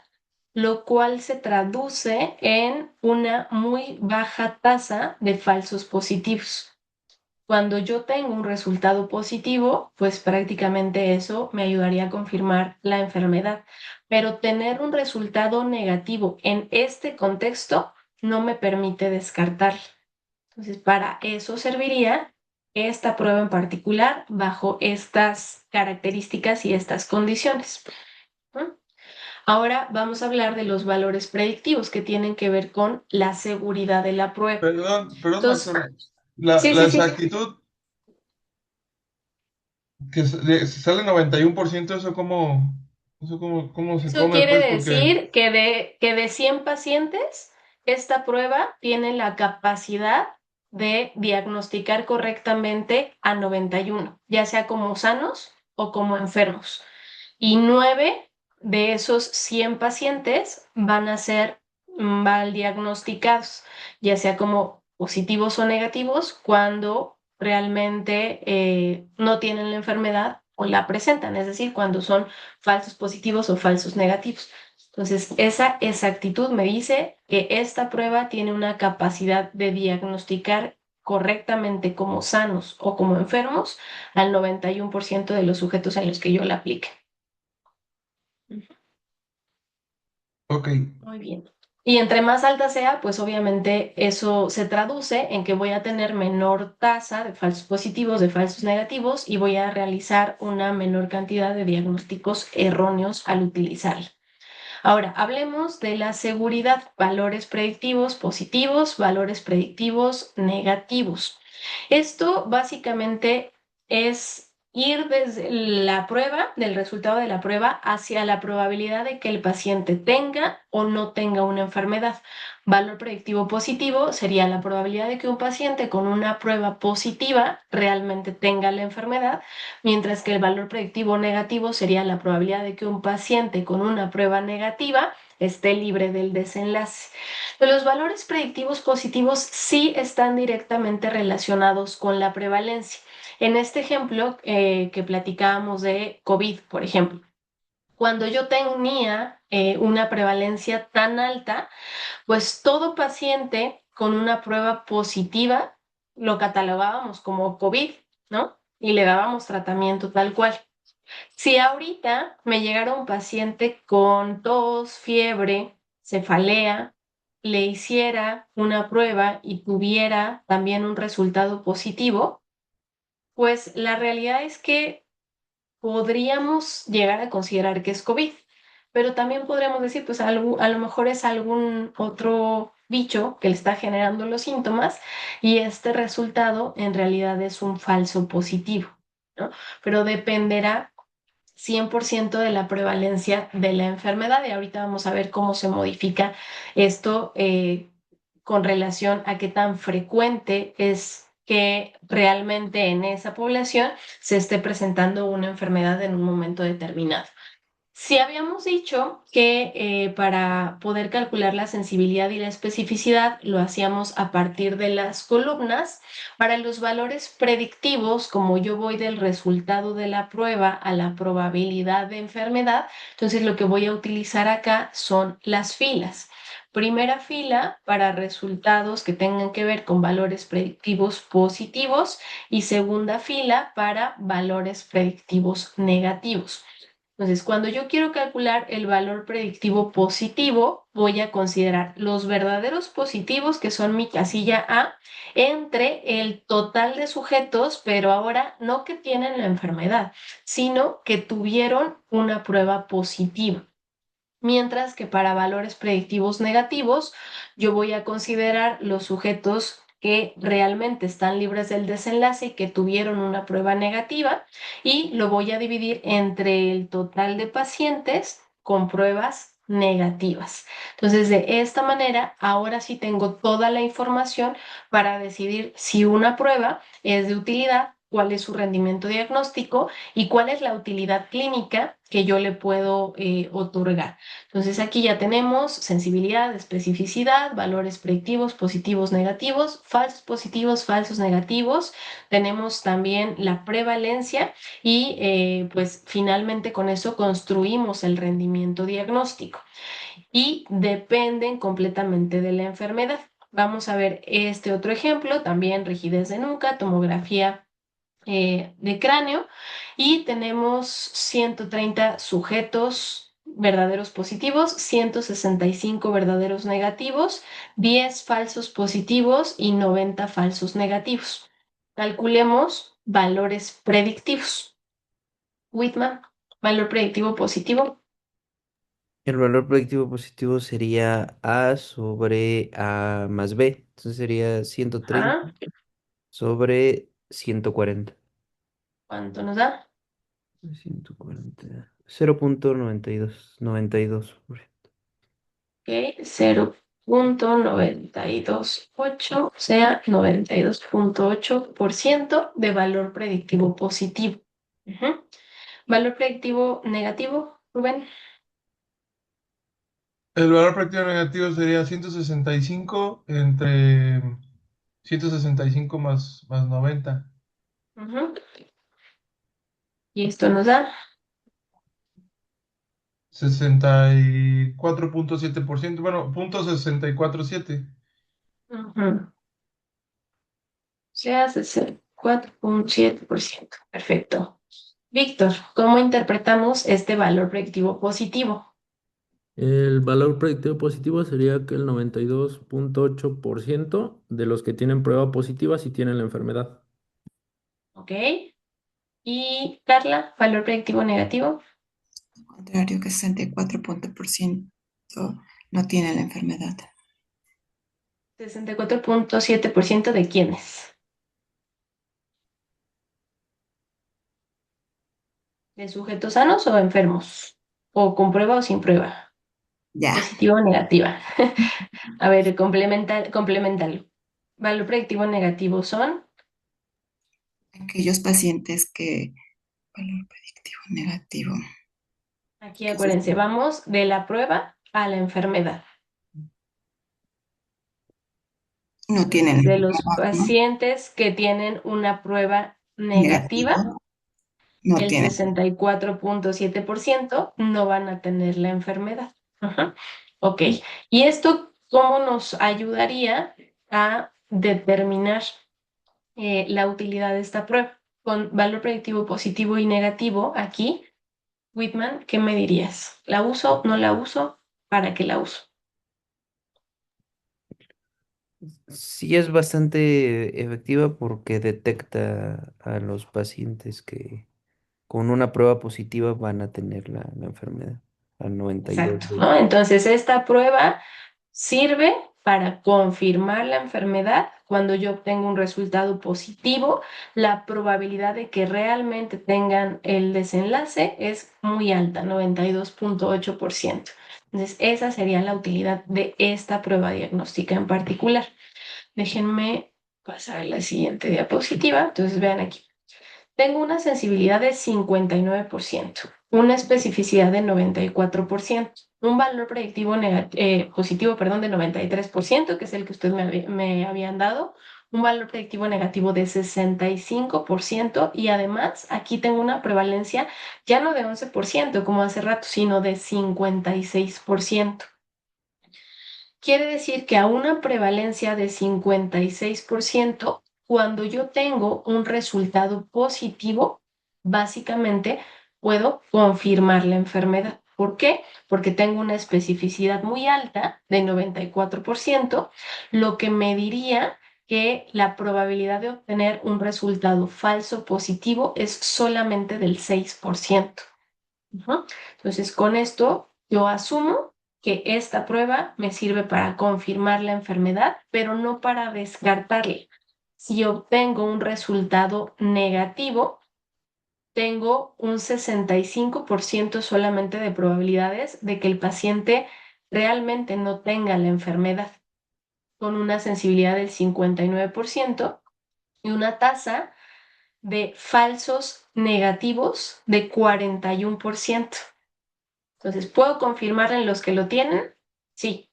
lo cual se traduce en una muy baja tasa de falsos positivos. Cuando yo tengo un resultado positivo, pues prácticamente eso me ayudaría a confirmar la enfermedad. Pero tener un resultado negativo en este contexto no me permite descartar. Entonces, para eso serviría esta prueba en particular bajo estas características y estas condiciones. ¿No? Ahora vamos a hablar de los valores predictivos que tienen que ver con la seguridad de la prueba. Perdón, Entonces, doctora. sí, La sí, sí. exactitud que sale 91%, ¿cómo se Eso come? Pues quiere porque decir que de 100 pacientes, esta prueba tiene la capacidad de diagnosticar correctamente a 91, ya sea como sanos o como enfermos. Y 9 de esos 100 pacientes van a ser mal diagnosticados, ya sea como positivos o negativos, cuando realmente no tienen la enfermedad o la presentan, es decir, cuando son falsos positivos o falsos negativos. Entonces, esa exactitud me dice que esta prueba tiene una capacidad de diagnosticar correctamente como sanos o como enfermos al 91% de los sujetos en los que yo la aplique. Ok, Muy bien. Y entre más alta sea, pues obviamente eso se traduce en que voy a tener menor tasa de falsos positivos, de falsos negativos y voy a realizar una menor cantidad de diagnósticos erróneos al utilizarla. Ahora, hablemos de la seguridad, valores predictivos positivos, valores predictivos negativos. Esto básicamente es ir desde la prueba, del resultado de la prueba, hacia la probabilidad de que el paciente tenga o no tenga una enfermedad. Valor predictivo positivo sería la probabilidad de que un paciente con una prueba positiva realmente tenga la enfermedad, mientras que el valor predictivo negativo sería la probabilidad de que un paciente con una prueba negativa esté libre del desenlace. Los valores predictivos positivos sí están directamente relacionados con la prevalencia. En este ejemplo que platicábamos de COVID, por ejemplo, cuando yo tenía una prevalencia tan alta, pues todo paciente con una prueba positiva lo catalogábamos como COVID, ¿no? Y le dábamos tratamiento tal cual. Si ahorita me llegara un paciente con tos, fiebre, cefalea, le hiciera una prueba y tuviera también un resultado positivo, pues la realidad es que podríamos llegar a considerar que es COVID, pero también podríamos decir, pues a lo mejor es algún otro bicho que le está generando los síntomas y este resultado en realidad es un falso positivo, ¿no? Pero dependerá 100% de la prevalencia de la enfermedad y ahorita vamos a ver cómo se modifica esto con relación a qué tan frecuente es que realmente en esa población se esté presentando una enfermedad en un momento determinado. Si habíamos dicho que para poder calcular la sensibilidad y la especificidad lo hacíamos a partir de las columnas, para los valores predictivos, como yo voy del resultado de la prueba a la probabilidad de enfermedad, entonces lo que voy a utilizar acá son las filas. Primera fila para resultados que tengan que ver con valores predictivos positivos y segunda fila para valores predictivos negativos. Entonces, cuando yo quiero calcular el valor predictivo positivo, voy a considerar los verdaderos positivos, que son mi casilla A, entre el total de sujetos, pero ahora no que tienen la enfermedad, sino que tuvieron una prueba positiva. Mientras que para valores predictivos negativos, yo voy a considerar los sujetos que realmente están libres del desenlace y que tuvieron una prueba negativa y lo voy a dividir entre el total de pacientes con pruebas negativas. Entonces, de esta manera, ahora sí tengo toda la información para decidir si una prueba es de utilidad, cuál es su rendimiento diagnóstico y cuál es la utilidad clínica que yo le puedo otorgar. Entonces aquí ya tenemos sensibilidad, especificidad, valores predictivos, positivos, negativos, falsos positivos, falsos negativos. Tenemos también la prevalencia y pues finalmente con eso construimos el rendimiento diagnóstico y dependen completamente de la enfermedad. Vamos a ver este otro ejemplo, también rigidez de nuca, tomografía de cráneo y tenemos 130 sujetos verdaderos positivos, 165 verdaderos negativos, 10 falsos positivos y 90 falsos negativos. Calculemos valores predictivos. Whitman, valor predictivo positivo. El valor predictivo positivo sería A sobre A más B. Entonces sería 130 Ajá. sobre 140. ¿Cuánto nos da? 140. 0.92. 92. Ok, 0. .928, o sea, 92.8% de valor predictivo positivo. Ujú. Valor predictivo negativo, Rubén. El valor práctico negativo sería 165 entre 165 más 90. Ujú. Y esto nos da 64.7%. Bueno, 0.647. ujú, o sea, 64.7%. Perfecto. Víctor, ¿cómo interpretamos este valor predictivo positivo? El valor predictivo positivo sería que el 92.8% de los que tienen prueba positiva sí tienen la enfermedad. ¿Ok? Y Carla, valor predictivo negativo. Al contrario, que 64% no tiene la enfermedad. 64.7% de quiénes. ¿De sujetos sanos o enfermos? ¿O con prueba o sin prueba? Ya, Positiva o negativa. A ver, complementalo. Valor predictivo negativo son, aquellos pacientes que, valor predictivo negativo, aquí que se- acuérdense, vamos de la prueba a la enfermedad. no tienen Entonces, la de los enfermedad, ¿no? pacientes que tienen una prueba negativa, Negativo, no el tienen. 64.7% no van a tener la enfermedad. Ajá. Ok. ¿Y esto cómo nos ayudaría a determinar la utilidad de esta prueba? Con valor predictivo positivo y negativo, aquí, Whitman, ¿qué me dirías? ¿La uso? ¿No la uso? ¿Para qué la uso? Sí es bastante efectiva porque detecta a los pacientes que con una prueba positiva van a tener la enfermedad al 92 Exacto, de... ¿no? Entonces, esta prueba sirve para confirmar la enfermedad. Cuando yo obtengo un resultado positivo, la probabilidad de que realmente tengan el desenlace es muy alta, 92.8%. Entonces, esa sería la utilidad de esta prueba diagnóstica en particular. Déjenme pasar a la siguiente diapositiva. Entonces, vean aquí. Tengo una sensibilidad de 59%, una especificidad de 94%, un valor predictivo positivo, perdón, de 93%, que es el que ustedes me habían dado, un valor predictivo negativo de 65% y además aquí tengo una prevalencia ya no de 11% como hace rato, sino de 56%. Quiere decir que a una prevalencia de 56%, cuando yo tengo un resultado positivo, básicamente puedo confirmar la enfermedad. ¿Por qué? Porque tengo una especificidad muy alta de 94%, lo que me diría que la probabilidad de obtener un resultado falso positivo es solamente del 6%. Ujú. Entonces, con esto yo asumo que esta prueba me sirve para confirmar la enfermedad, pero no para descartarla. Si obtengo un resultado negativo, tengo un 65% solamente de probabilidades de que el paciente realmente no tenga la enfermedad, con una sensibilidad del 59% y una tasa de falsos negativos de 41%. Entonces, ¿puedo confirmar en los que lo tienen? Sí,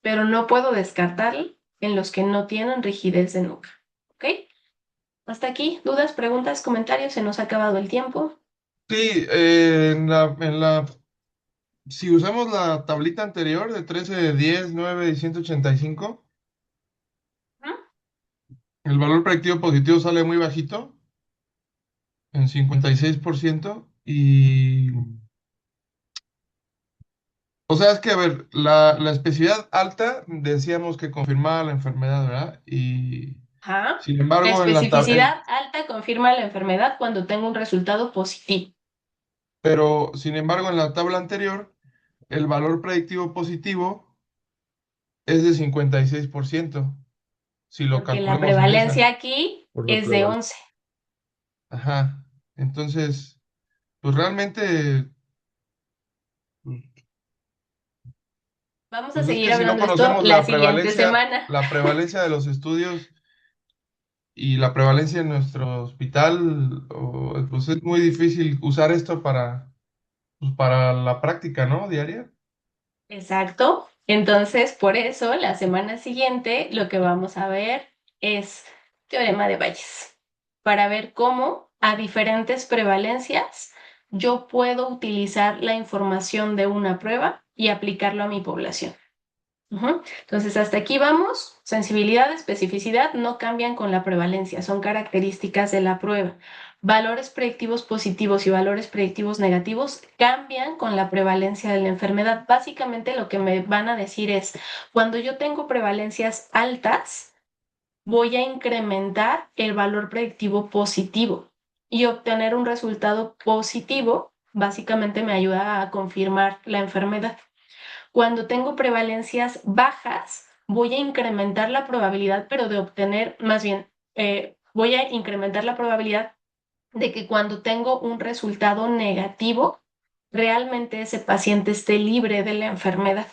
pero no puedo descartar en los que no tienen rigidez de nuca. ¿Ok? Hasta aquí, dudas, preguntas, comentarios, se nos ha acabado el tiempo. Sí, si usamos la tablita anterior de 13, 10, 9 y 185, ¿Mm? el valor predictivo positivo sale muy bajito, en 56%, o sea, es que, a ver, la especificidad alta decíamos que confirmaba la enfermedad, ¿verdad? Y Ajá. sin La embargo, especificidad alta confirma la enfermedad cuando tengo un resultado positivo. pero sin embargo, en la tabla anterior, el valor predictivo positivo es de 56%, si lo Porque la calculamos en prevalencia esa. aquí Por la es de prueba. 11. Ajá. Entonces, pues realmente, pues, Vamos a Pues es seguir que si no hablando de esto conocemos la siguiente semana. la prevalencia de los estudios y la prevalencia en nuestro hospital, pues es muy difícil usar esto pues, para la práctica, ¿no? Diaria. Exacto. Entonces, por eso, la semana siguiente lo que vamos a ver es teorema de Bayes, para ver cómo a diferentes prevalencias yo puedo utilizar la información de una prueba y aplicarlo a mi población. Ujú. Entonces, hasta aquí vamos. Sensibilidad, especificidad no cambian con la prevalencia, son características de la prueba. Valores predictivos positivos y valores predictivos negativos cambian con la prevalencia de la enfermedad. Básicamente lo que me van a decir es, cuando yo tengo prevalencias altas, voy a incrementar el valor predictivo positivo y obtener un resultado positivo, básicamente me ayuda a confirmar la enfermedad. Cuando tengo prevalencias bajas, voy a incrementar la probabilidad, pero de obtener, más bien, voy a incrementar la probabilidad de que cuando tengo un resultado negativo, realmente ese paciente esté libre de la enfermedad.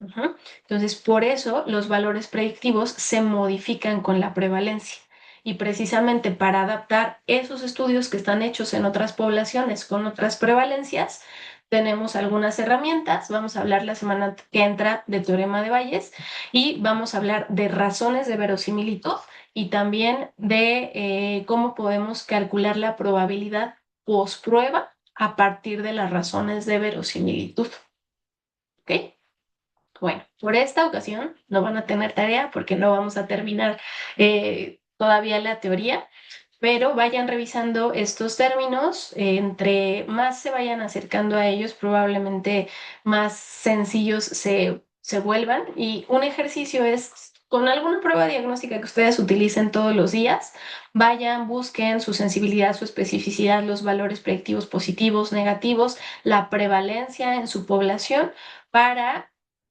Ujú. Entonces, por eso los valores predictivos se modifican con la prevalencia. Y precisamente para adaptar esos estudios que están hechos en otras poblaciones con otras prevalencias, tenemos algunas herramientas. Vamos a hablar la semana que entra de teorema de Bayes y vamos a hablar de razones de verosimilitud y también de cómo podemos calcular la probabilidad post-prueba a partir de las razones de verosimilitud. ¿Ok? Bueno, por esta ocasión no van a tener tarea porque no vamos a terminar todavía la teoría, pero vayan revisando estos términos. Entre más se vayan acercando a ellos, probablemente más sencillos se vuelvan. Y un ejercicio es, con alguna prueba diagnóstica que ustedes utilicen todos los días, vayan, busquen su sensibilidad, su especificidad, los valores predictivos positivos, negativos, la prevalencia en su población para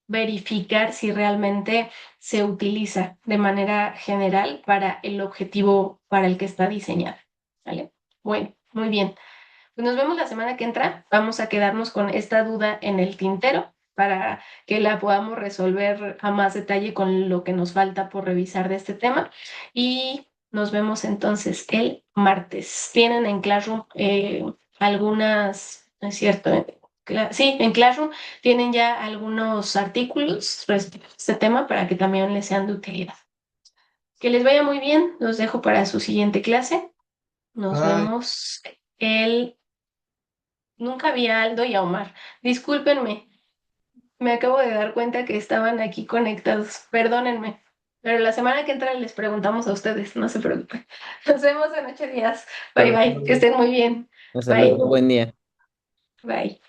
verificar si realmente se utiliza de manera general para el objetivo para el que está diseñado. ¿Vale? Bueno, muy bien. Pues nos vemos la semana que entra. Vamos a quedarnos con esta duda en el tintero para que la podamos resolver a más detalle con lo que nos falta por revisar de este tema. Y nos vemos entonces el martes. Tienen en Classroom algunas, ¿no es cierto? Sí, en Classroom tienen ya algunos artículos respecto a este tema para que también les sean de utilidad. Que les vaya muy bien. Los dejo para su siguiente clase. Nos Ay, vemos el... Nunca vi a Aldo y a Omar. Discúlpenme, me acabo de dar cuenta que estaban aquí conectados. Perdónenme. Pero la semana que entra les preguntamos a ustedes, no se preocupen. Nos vemos en 8 días. Bye Hasta bye, que luego. estén muy bien. Hasta Bye. luego, buen día. Bye.